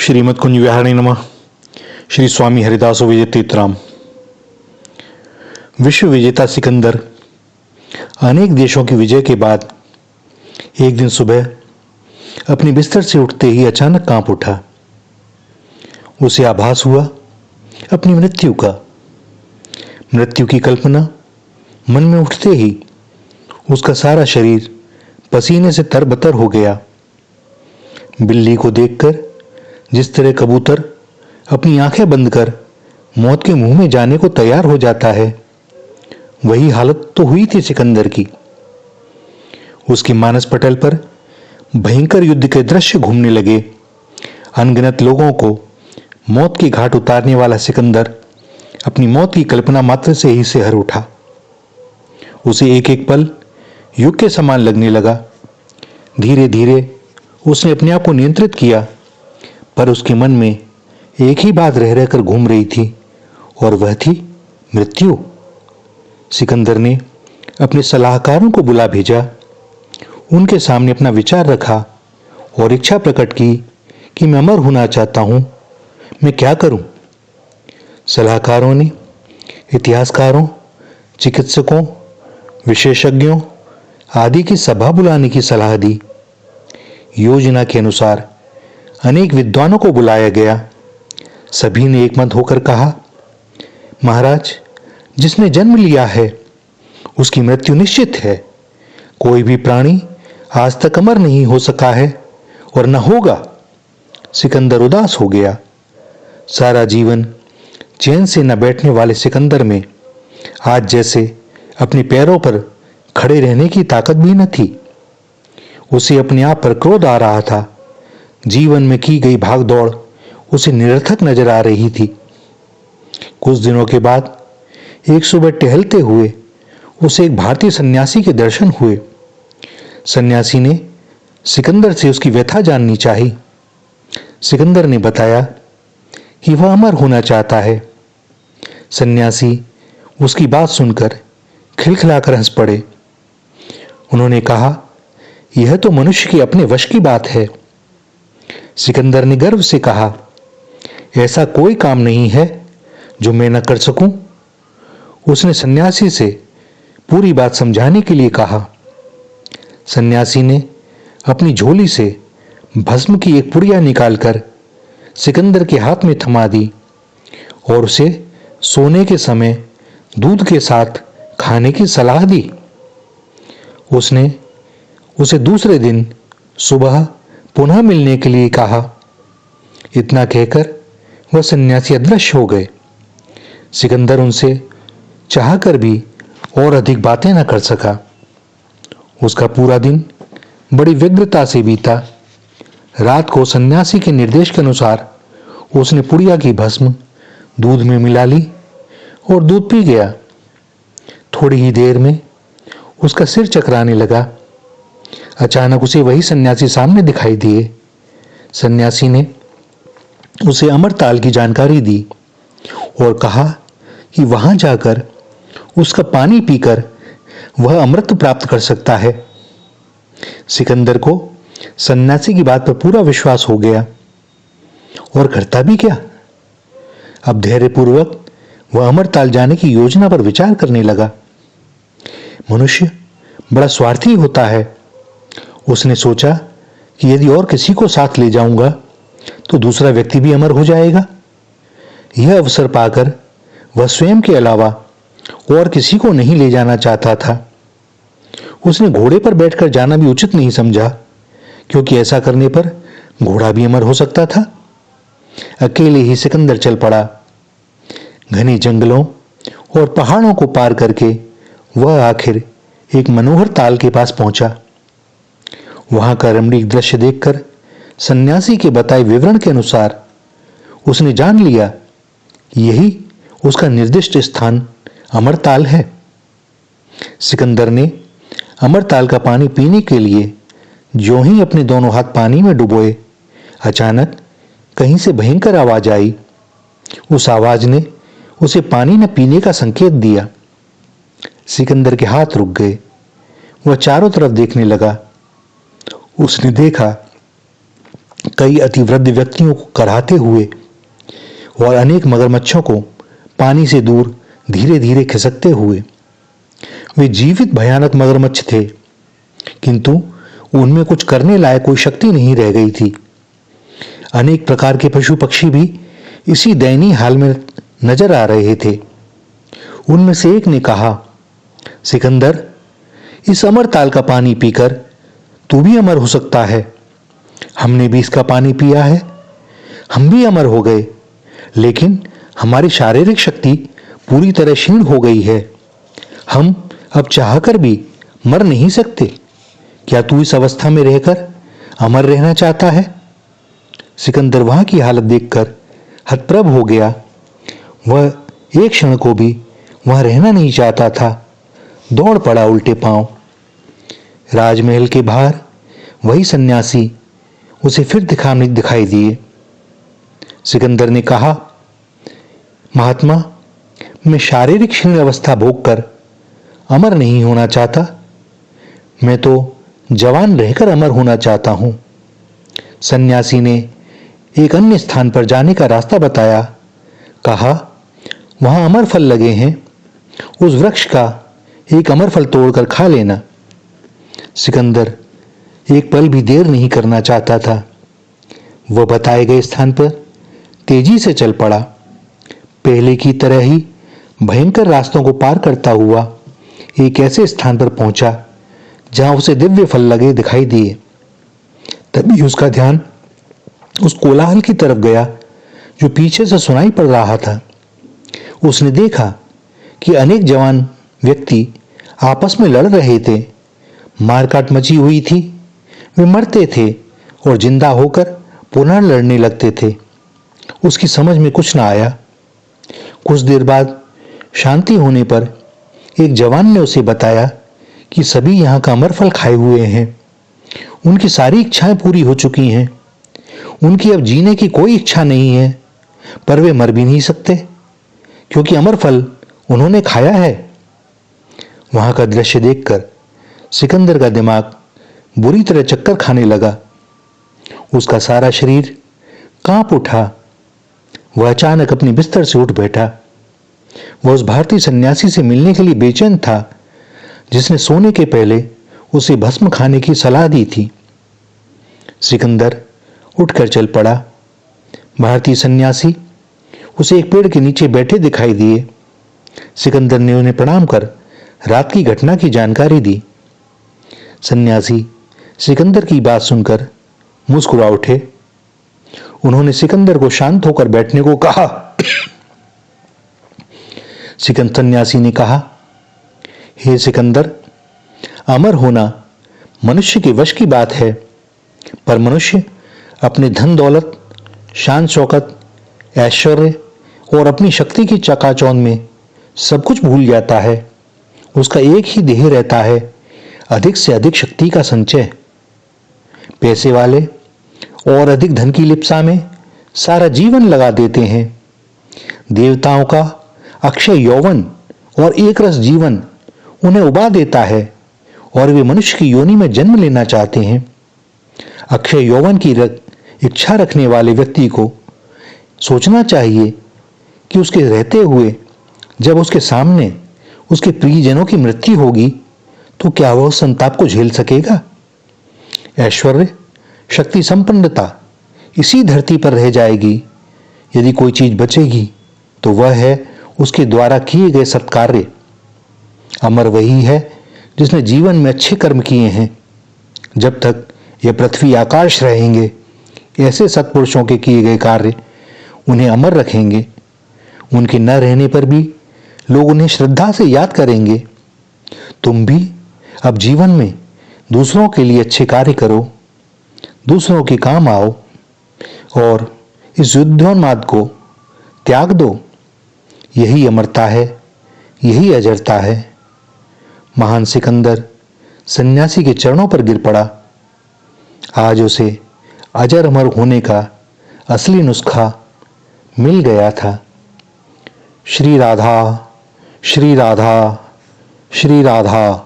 श्रीमद् कुंज विहारिणे नमः। श्री स्वामी हरिदासो विजय तीर्थराम। विश्व विजेता सिकंदर अनेक देशों की विजय के बाद एक दिन सुबह अपने बिस्तर से उठते ही अचानक कांप उठा। उसे आभास हुआ अपनी मृत्यु का। मृत्यु की कल्पना मन में उठते ही उसका सारा शरीर पसीने से तरबतर हो गया। बिल्ली को देखकर जिस तरह कबूतर अपनी आंखें बंद कर मौत के मुंह में जाने को तैयार हो जाता है, वही हालत तो हुई थी सिकंदर की। उसकी मानस पटल पर भयंकर युद्ध के दृश्य घूमने लगे। अनगिनत लोगों को मौत की घाट उतारने वाला सिकंदर अपनी मौत की कल्पना मात्र से ही सिहर उठा। उसे एक एक पल युग के समान लगने लगा। धीरे धीरे उसने अपने आप को नियंत्रित किया, पर उसके मन में एक ही बात रह रहकर घूम रही थी, और वह थी मृत्यु। सिकंदर ने अपने सलाहकारों को बुला भेजा, उनके सामने अपना विचार रखा और इच्छा प्रकट की कि मैं अमर होना चाहता हूं, मैं क्या करूं। सलाहकारों ने इतिहासकारों, चिकित्सकों, विशेषज्ञों आदि की सभा बुलाने की सलाह दी। योजना के अनुसार अनेक विद्वानों को बुलाया गया। सभी ने एकमत होकर कहा, महाराज, जिसने जन्म लिया है उसकी मृत्यु निश्चित है। कोई भी प्राणी आज तक अमर नहीं हो सका है और न होगा। सिकंदर उदास हो गया। सारा जीवन चैन से न बैठने वाले सिकंदर में आज जैसे अपने पैरों पर खड़े रहने की ताकत भी न थी। उसे अपने आप पर क्रोध आ रहा था। जीवन में की गई भागदौड़ उसे निरर्थक नजर आ रही थी। कुछ दिनों के बाद एक सुबह टहलते हुए उसे एक भारतीय सन्यासी के दर्शन हुए। सन्यासी ने सिकंदर से उसकी व्यथा जाननी चाही। सिकंदर ने बताया कि वह अमर होना चाहता है। सन्यासी उसकी बात सुनकर खिलखिलाकर हंस पड़े। उन्होंने कहा, यह तो मनुष्य के अपने वश की बात है। सिकंदर ने गर्व से कहा, ऐसा कोई काम नहीं है जो मैं न कर सकूं। उसने सन्यासी से पूरी बात समझाने के लिए कहा। सन्यासी ने अपनी झोली से भस्म की एक पुड़िया निकालकर सिकंदर के हाथ में थमा दी और उसे सोने के समय दूध के साथ खाने की सलाह दी। उसने उसे दूसरे दिन सुबह पुनः मिलने के लिए कहा। इतना कहकर वह सन्यासी अदृश्य हो गए। सिकंदर उनसे चाहकर भी और अधिक बातें न कर सका। उसका पूरा दिन बड़ी व्यग्रता से बीता। रात को सन्यासी के निर्देश के अनुसार उसने पुड़िया की भस्म दूध में मिला ली और दूध पी गया। थोड़ी ही देर में उसका सिर चकराने लगा। अचानक उसे वही सन्यासी सामने दिखाई दिए। सन्यासी ने उसे अमरताल की जानकारी दी और कहा कि वहां जाकर उसका पानी पीकर वह अमृत प्राप्त कर सकता है। सिकंदर को सन्यासी की बात पर पूरा विश्वास हो गया और करता भी क्या। अब धैर्यपूर्वक वह अमरताल जाने की योजना पर विचार करने लगा। मनुष्य बड़ा स्वार्थी होता है। उसने सोचा कि यदि और किसी को साथ ले जाऊंगा तो दूसरा व्यक्ति भी अमर हो जाएगा। यह अवसर पाकर वह स्वयं के अलावा और किसी को नहीं ले जाना चाहता था। उसने घोड़े पर बैठकर जाना भी उचित नहीं समझा, क्योंकि ऐसा करने पर घोड़ा भी अमर हो सकता था। अकेले ही सिकंदर चल पड़ा। घने जंगलों और पहाड़ों को पार करके वह आखिर एक मनोहर ताल के पास पहुंचा। वहां का रमणीक दृश्य देखकर सन्यासी के बताए विवरण के अनुसार उसने जान लिया यही उसका निर्दिष्ट स्थान अमरताल है। सिकंदर ने अमरताल का पानी पीने के लिए जो ही अपने दोनों हाथ पानी में डुबोए, अचानक कहीं से भयंकर आवाज आई। उस आवाज ने उसे पानी न पीने का संकेत दिया। सिकंदर के हाथ रुक गए। वह चारों तरफ देखने लगा। उसने देखा कई अतिवृद्ध व्यक्तियों को कराहते हुए और अनेक मगरमच्छों को पानी से दूर धीरे धीरे खिसकते हुए। वे जीवित भयानक मगरमच्छ थे, किंतु उनमें कुछ करने लायक कोई शक्ति नहीं रह गई थी। अनेक प्रकार के पशु पक्षी भी इसी दयनीय हाल में नजर आ रहे थे। उनमें से एक ने कहा, सिकंदर, इस अमर ताल का पानी पीकर तू भी अमर हो सकता है। हमने भी इसका पानी पिया है, हम भी अमर हो गए, लेकिन हमारी शारीरिक शक्ति पूरी तरह क्षीण हो गई है। हम अब चाहकर भी मर नहीं सकते। क्या तू इस अवस्था में रहकर अमर रहना चाहता है? सिकंदर वहां की हालत देखकर हतप्रभ हो गया। वह एक क्षण को भी वहां रहना नहीं चाहता था। दौड़ पड़ा उल्टे पांव। राजमहल के बाहर वही सन्यासी उसे फिर दिखाई दिए। सिकंदर ने कहा, महात्मा, मैं शारीरिक क्षीण अवस्था भोगकर अमर नहीं होना चाहता। मैं तो जवान रहकर अमर होना चाहता हूं। सन्यासी ने एक अन्य स्थान पर जाने का रास्ता बताया। कहा, वहां अमर फल लगे हैं, उस वृक्ष का एक अमर फल तोड़कर खा लेना। सिकंदर एक पल भी देर नहीं करना चाहता था। वह बताए गए स्थान पर तेजी से चल पड़ा। पहले की तरह ही भयंकर रास्तों को पार करता हुआ एक ऐसे स्थान पर पहुंचा जहां उसे दिव्य फल लगे दिखाई दिए। तभी उसका ध्यान उस कोलाहल की तरफ गया जो पीछे से सुनाई पड़ रहा था। उसने देखा कि अनेक जवान व्यक्ति आपस में लड़ रहे थे। मारकाट मची हुई थी। वे मरते थे और जिंदा होकर पुनः लड़ने लगते थे। उसकी समझ में कुछ न आया। कुछ देर बाद शांति होने पर एक जवान ने उसे बताया कि सभी यहाँ का अमर फल खाए हुए हैं। उनकी सारी इच्छाएं पूरी हो चुकी हैं। उनकी अब जीने की कोई इच्छा नहीं है, पर वे मर भी नहीं सकते क्योंकि अमर फल उन्होंने खाया है। वहां का दृश्य देखकर सिकंदर का दिमाग बुरी तरह चक्कर खाने लगा। उसका सारा शरीर कांप उठा। वह अचानक अपने बिस्तर से उठ बैठा। वह उस भारतीय सन्यासी से मिलने के लिए बेचैन था जिसने सोने के पहले उसे भस्म खाने की सलाह दी थी। सिकंदर उठकर चल पड़ा। भारतीय सन्यासी उसे एक पेड़ के नीचे बैठे दिखाई दिए। सिकंदर ने उन्हें प्रणाम कर रात की घटना की जानकारी दी। सन्यासी सिकंदर की बात सुनकर मुस्कुरा उठे। उन्होंने सिकंदर को शांत होकर बैठने को कहा। सन्यासी ने कहा, हे सिकंदर, अमर होना मनुष्य के वश की बात है, पर मनुष्य अपने धन दौलत, शान शौकत, ऐश्वर्य और अपनी शक्ति की चकाचौंध में सब कुछ भूल जाता है। उसका एक ही ध्येय रहता है, अधिक से अधिक शक्ति का संचय। पैसे वाले और अधिक धन की लिप्सा में सारा जीवन लगा देते हैं। देवताओं का अक्षय यौवन और एक रस जीवन उन्हें उबा देता है और वे मनुष्य की योनि में जन्म लेना चाहते हैं। अक्षय यौवन की इच्छा रखने वाले व्यक्ति को सोचना चाहिए कि उसके रहते हुए जब उसके सामने उसके प्रियजनों की मृत्यु होगी तो क्या वह संताप को झेल सकेगा? ऐश्वर्य, शक्ति, संपन्नता इसी धरती पर रह जाएगी। यदि कोई चीज बचेगी तो वह है उसके द्वारा किए गए सत्कार्य। अमर वही है जिसने जीवन में अच्छे कर्म किए हैं। जब तक यह पृथ्वी आकाश रहेंगे, ऐसे सत्पुरुषों के किए गए कार्य उन्हें अमर रखेंगे। उनके न रहने पर भी लोग उन्हें श्रद्धा से याद करेंगे। तुम भी अब जीवन में दूसरों के लिए अच्छे कार्य करो, दूसरों के काम आओ और इस युद्धोन्माद को त्याग दो। यही अमरता है, यही अजरता है। महान सिकंदर सन्यासी के चरणों पर गिर पड़ा। आज उसे अजर अमर होने का असली नुस्खा मिल गया था। श्री राधा, श्री राधा, श्री राधा।